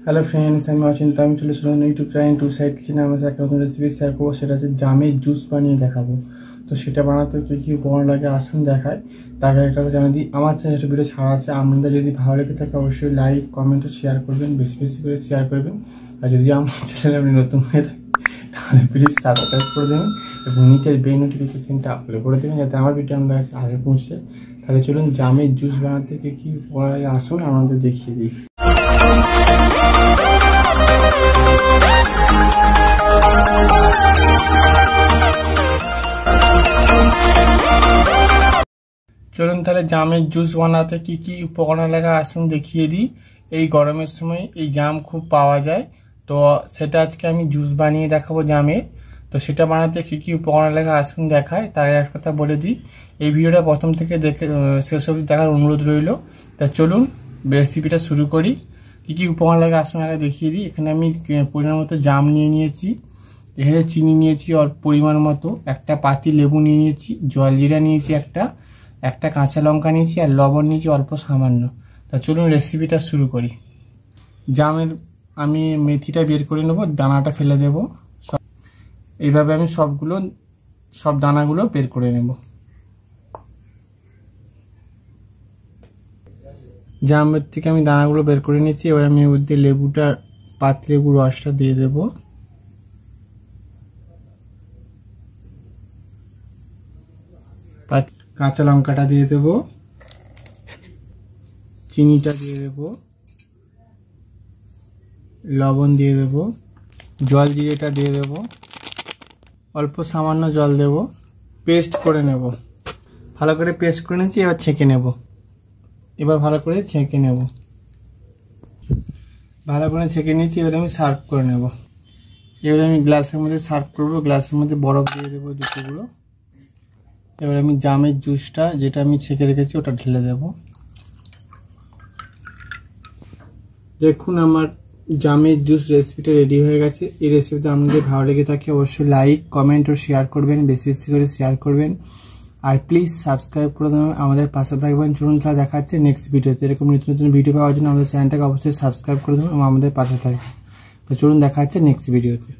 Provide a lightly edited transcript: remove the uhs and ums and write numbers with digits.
Hello friends, আমি অচিন্ত। আমি চলে এসেছিলাম ইউটিউব চ্যানেল টু সাইড কিচেনে। আমার একটা নতুন রেসিপি শেয়ার করবো, সেটা হচ্ছে জামের জুস বানিয়ে দেখাবো। তো সেটা বানাতে কী কী উপকরণ লাগে আসুন দেখায়। তার আগে একটা জানিয়ে দিই, আমার চ্যানেলে ভিডিও ছাড়া আছে। আপনাদের যদি ভালো লেগে থাকে অবশ্যই লাইক কমেন্ট ও শেয়ার করবেন, বেশি বেশি করে শেয়ার করবেন। আর যদি আমার চ্যানেলে আপনি নতুন হয়ে থাকেন তাহলে প্লিজ সাবস্ক্রাইব করে দেবেন এবং নিচের বেল নোটিফিকেশনটা আপলোড করে দেবেন, যাতে আমার ভিডিও আমাদের কাছে আগে পৌঁছে। তাহলে চলুন জামের জুস বানাতে কী কী উপকরণ লাগে আসুন আপনাদের দেখিয়ে দিই। চলুন তাহলে জামের জুস বানাতে কি কি উপকরণ লাগে আসুন দেখিয়ে দিই। এই গরমের সময় এই জাম খুব পাওয়া যায়, তো সেটা আজকে আমি জুস বানিয়ে দেখাবো জামের। তো সেটা বানাতে কি কি উপকরণ লাগে আসুন দেখায়। তার এক কথা বলে দিই, এই ভিডিওটা প্রথম থেকে দেখে শেষ অবধি দেখার অনুরোধ রইল। তা চলুন রেসিপিটা শুরু করি। কি কি উপকরণ লাগে আসুন আগে দেখিয়ে দিই। এখানে আমি পরিমাণ মতো জাম নিয়ে নিয়েছি, এখানে চিনি নিয়েছি অল্প পরিমাণ মতো, একটা পাতি লেবু নিয়ে নিয়েছি, জলজিরা নিয়েছি একটা কাঁচা লঙ্কা নিয়েছি, আর লবণ নিয়েছি অল্প সামান্য। তা চলুন রেসিপিটা শুরু করি। জামের আমি মেথিটা বের করে নেব, দানাটা ফেলে দেব। এইভাবে আমি সব দানাগুলো বের করে নেব। জামের থেকে আমি দানাগুলো বের করে নিয়েছি। এবার আমি এর মধ্যে পাতি লেবুর রসটা দিয়ে দেব। কাঁচা লঙ্কাটা দিয়ে দেব, চিনিটা দিয়ে দেব, লবণ দিয়ে দেব, জল জিরেটা দিয়ে দেব, অল্প সামান্য জল দেব, পেস্ট করে নেব। ভালো করে পেস্ট করে নিয়েছি, এবার ছেঁকে নেব। ভালো করে ছেঁকে নিয়েছি। এবার আমি সার্ভ করে নেব। এবার আমি গ্লাসের মধ্যে সার্ভ করব। গ্লাসের মধ্যে বরফ দিয়ে দেবো দুটোগুলো। এবার আমি জামের জুসটা যেটা আমি ছেঁকে রেখেছি ওটা ঢেলে দেব। দেখুন আমার জামের জুস রেসিপিটা রেডি হয়ে গেছে। এই রেসিপিটা আপনাদের ভালো লেগে থাকে অবশ্যই লাইক কমেন্ট ও শেয়ার করবেন, বেশি বেশি করে শেয়ার করবেন। আর প্লিজ সাবস্ক্রাইব করে দেবেন, আমাদের পাশে থাকবেন। চলুন তাহলে দেখা হচ্ছে নেক্সট ভিডিওতে। এরকম নতুন নতুন ভিডিও পাওয়ার জন্য আমাদের চ্যানেলটাকে অবশ্যই সাবস্ক্রাইব করে দেবেন এবং আমাদের পাশে থাকবেন। তো চলুন দেখা হচ্ছে নেক্সট ভিডিওতে।